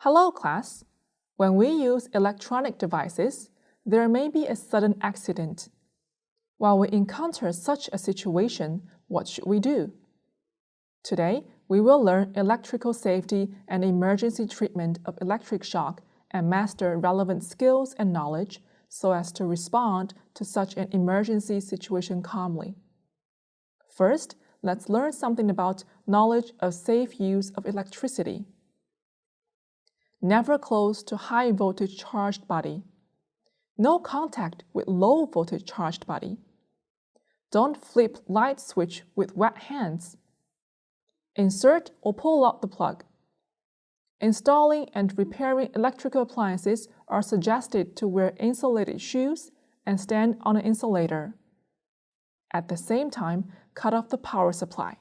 Hello, class. When we use electronic devices, there may be a sudden accident. While we encounter such a situation, what should we do? Today, we will learn electrical safety and emergency treatment of electric shock and master relevant skills and knowledge so as to respond to such an emergency situation calmly. First, let's learn something about knowledge of safe use of electricity. Never close to high voltage charged body. No contact with low voltage charged body. Don't flip light switch with wet hands. Insert or pull out the plug. Installing and repairing electrical appliances are suggested to wear insulated shoes and stand on an insulator. At the same time, cut off the power supply.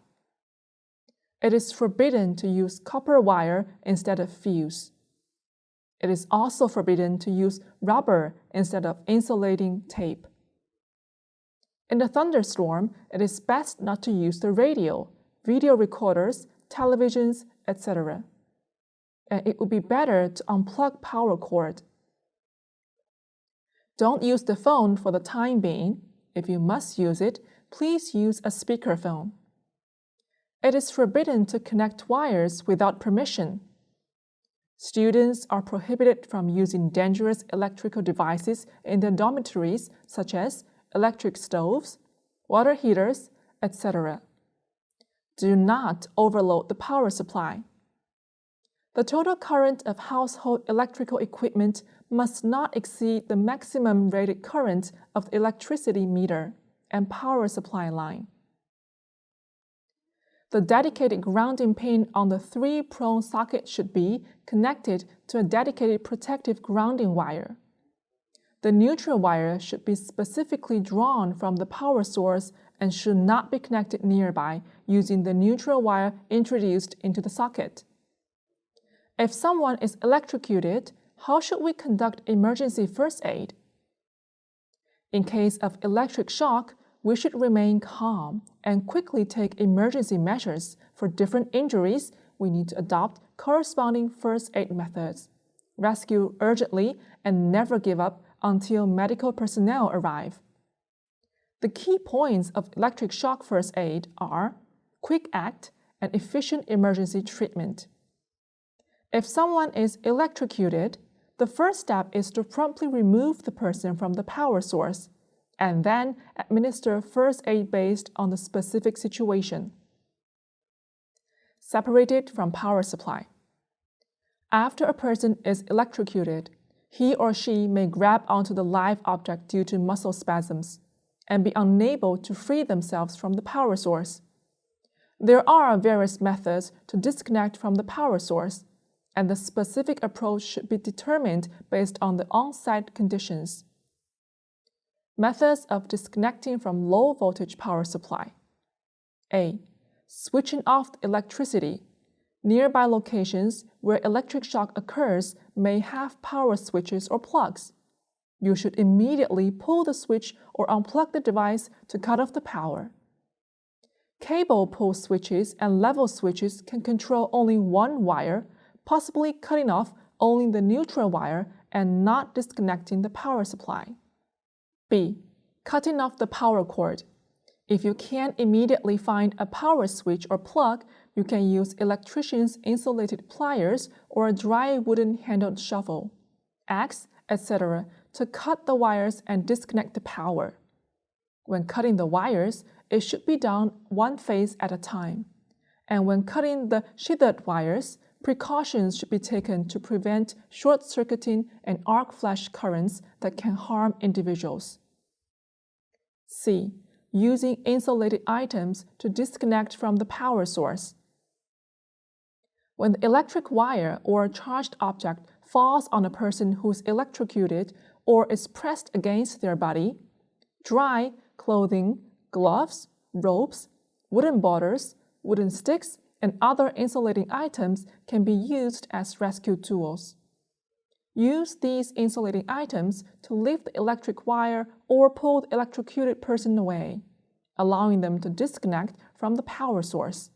It is forbidden to use copper wire instead of fuse. It is also forbidden to use rubber instead of insulating tape. In a thunderstorm, it is best not to use the radio, video recorders, televisions, etc. And it would be better to unplug power cord. Don't use the phone for the time being. If you must use it, please use a speakerphone. It is forbidden to connect wires without permission. Students are prohibited from using dangerous electrical devices in their dormitories, such as electric stoves, water heaters, etc. Do not overload the power supply. The total current of household electrical equipment must not exceed the maximum rated current of the electricity meter and power supply line. The dedicated grounding pin on the 3-prong socket should be connected to a dedicated protective grounding wire. The neutral wire should be specifically drawn from the power source and should not be connected nearby using the neutral wire introduced into the socket. If someone is electrocuted, how should we conduct emergency first aid? In case of electric shock, we should remain calm and quickly take emergency measures. For different injuries, we need to adopt corresponding first aid methods. Rescue urgently and never give up until medical personnel arrive. The key points of electric shock first aid are quick act and efficient emergency treatment. If someone is electrocuted, the first step is to promptly remove the person from the power source and then administer first aid based on the specific situation. Separated from power supply. After a person is electrocuted, he or she may grab onto the live object due to muscle spasms and be unable to free themselves from the power source. There are various methods to disconnect from the power source, and the specific approach should be determined based on the on-site conditions. Methods of disconnecting from low voltage power supply. A. Switching off electricity. Nearby locations where electric shock occurs may have power switches or plugs. You should immediately pull the switch or unplug the device to cut off the power. Cable pull switches and level switches can control only one wire, possibly cutting off only the neutral wire and not disconnecting the power supply. B. Cutting off the power cord. If you can't immediately find a power switch or plug, you can use electrician's insulated pliers or a dry wooden handled shovel, axe, etc. to cut the wires and disconnect the power. When cutting the wires, it should be done one phase at a time. And when cutting the sheathed wires, precautions should be taken to prevent short-circuiting and arc flash currents that can harm individuals. C. Using insulated items to disconnect from the power source. When the electric wire or charged object falls on a person who is electrocuted or is pressed against their body, dry clothing, gloves, ropes, wooden borders, wooden sticks, and other insulating items can be used as rescue tools. Use these insulating items to lift the electric wire or pull the electrocuted person away, allowing them to disconnect from the power source.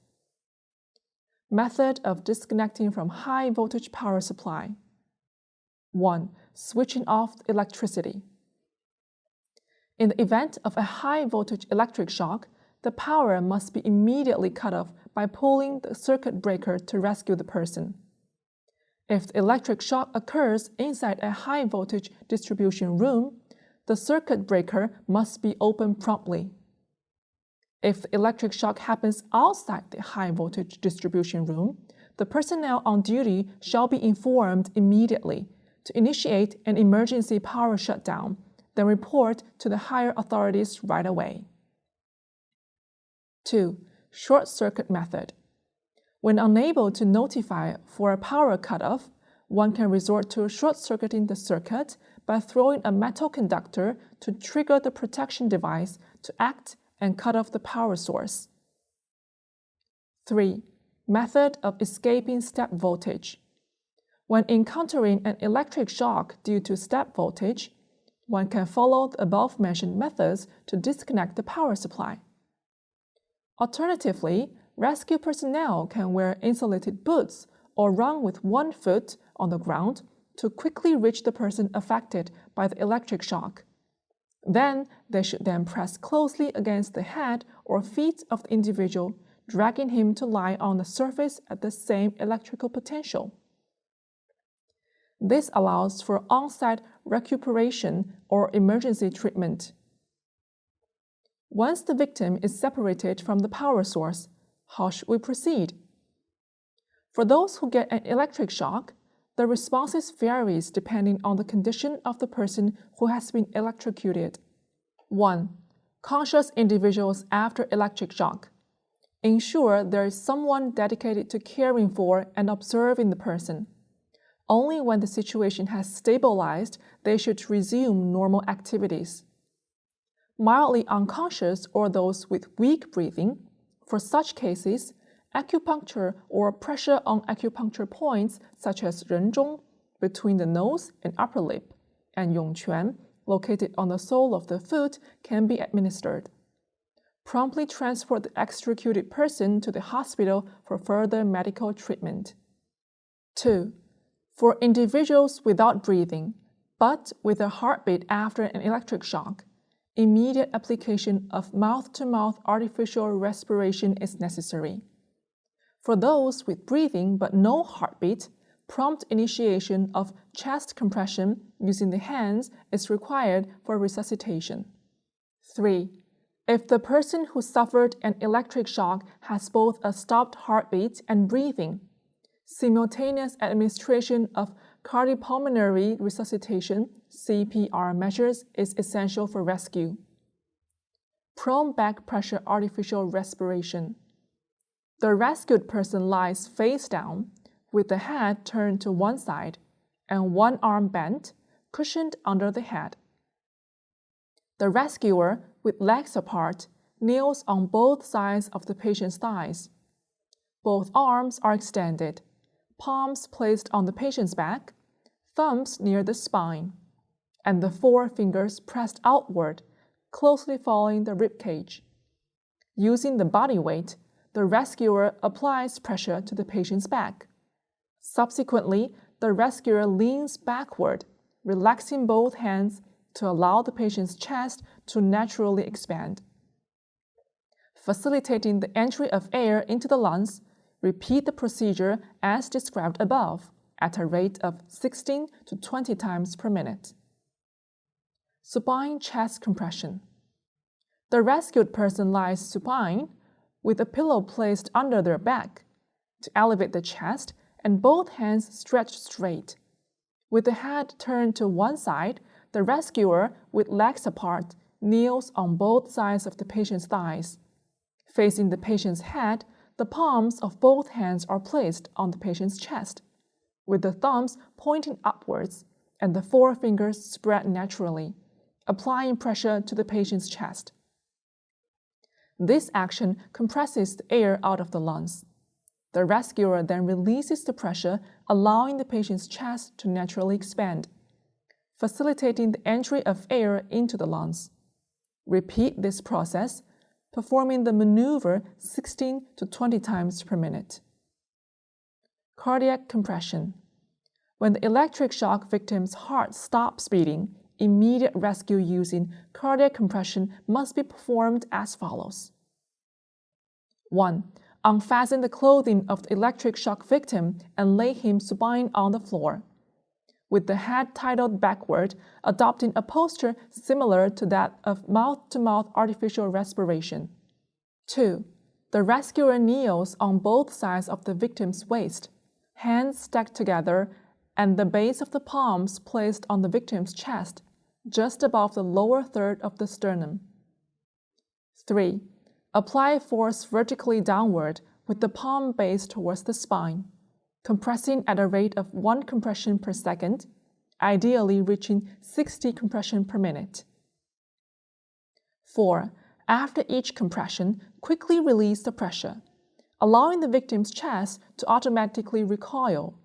Method of disconnecting from high voltage power supply. 1. Switching off electricity. In the event of a high voltage electric shock, the power must be immediately cut off by pulling the circuit breaker to rescue the person. If the electric shock occurs inside a high voltage distribution room, the circuit breaker must be opened promptly. If the electric shock happens outside the high voltage distribution room, the personnel on duty shall be informed immediately to initiate an emergency power shutdown, then report to the higher authorities right away. 2. Short circuit method. When unable to notify for a power cutoff, one can resort to short-circuiting the circuit by throwing a metal conductor to trigger the protection device to act and cut off the power source. 3. Method of escaping step voltage. When encountering an electric shock due to step voltage, one can follow the above-mentioned methods to disconnect the power supply. Alternatively, rescue personnel can wear insulated boots or run with one foot on the ground to quickly reach the person affected by the electric shock. Then, they should then press closely against the head or feet of the individual, dragging him to lie on the surface at the same electrical potential. This allows for on-site recuperation or emergency treatment. Once the victim is separated from the power source, how should we proceed? For those who get an electric shock, the responses varies depending on the condition of the person who has been electrocuted. 1. Conscious individuals after electric shock. Ensure there is someone dedicated to caring for and observing the person. Only when the situation has stabilized, they should resume normal activities. Mildly unconscious or those with weak breathing, for such cases, acupuncture or pressure on acupuncture points such as Renzhong, between the nose and upper lip, and Yongquan, located on the sole of the foot, can be administered. Promptly transport the extricated person to the hospital for further medical treatment. 2. For individuals without breathing, but with a heartbeat after an electric shock, immediate application of mouth-to-mouth artificial respiration is necessary. For those with breathing but no heartbeat, prompt initiation of chest compression using the hands is required for resuscitation. 3. If the person who suffered an electric shock has both a stopped heartbeat and breathing, simultaneous administration of cardiopulmonary resuscitation (CPR) measures is essential for rescue. Prone back pressure artificial respiration. The rescued person lies face down, with the head turned to one side and one arm bent, cushioned under the head. The rescuer, with legs apart, kneels on both sides of the patient's thighs. Both arms are extended, palms placed on the patient's back, thumbs near the spine, and the forefingers pressed outward, closely following the rib cage. Using the body weight, the rescuer applies pressure to the patient's back. Subsequently, the rescuer leans backward, relaxing both hands to allow the patient's chest to naturally expand. Facilitating the entry of air into the lungs, repeat the procedure as described above at a rate of 16 to 20 times per minute. Supine chest compression. The rescued person lies supine, with a pillow placed under their back, to elevate the chest and both hands stretched straight. With the head turned to one side, the rescuer, with legs apart, kneels on both sides of the patient's thighs. Facing the patient's head, the palms of both hands are placed on the patient's chest, with the thumbs pointing upwards and the forefingers spread naturally, applying pressure to the patient's chest. This action compresses the air out of the lungs. The rescuer then releases the pressure, allowing the patient's chest to naturally expand, facilitating the entry of air into the lungs. Repeat this process, performing the maneuver 16 to 20 times per minute. cardiac compression. When the electric shock victim's heart stops beating, immediate rescue using cardiac compression must be performed as follows. 1. Unfasten the clothing of the electric shock victim and lay him supine on the floor, with the head titled backward, adopting a posture similar to that of mouth-to-mouth artificial respiration. 2. The rescuer kneels on both sides of the victim's waist, hands stacked together and the base of the palms placed on the victim's chest, just above the lower third of the sternum. 3. Apply force vertically downward with the palm base towards the spine, compressing at a rate of 1 compression per second, ideally reaching 60 compression per minute. 4. After each compression, quickly release the pressure, allowing the victim's chest to automatically recoil.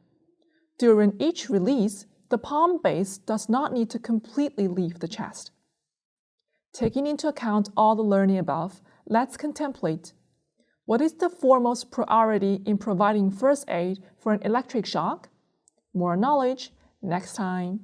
During each release, the palm base does not need to completely leave the chest. Taking into account all the learning above, let's contemplate. What is the foremost priority in providing first aid for an electric shock? More knowledge next time.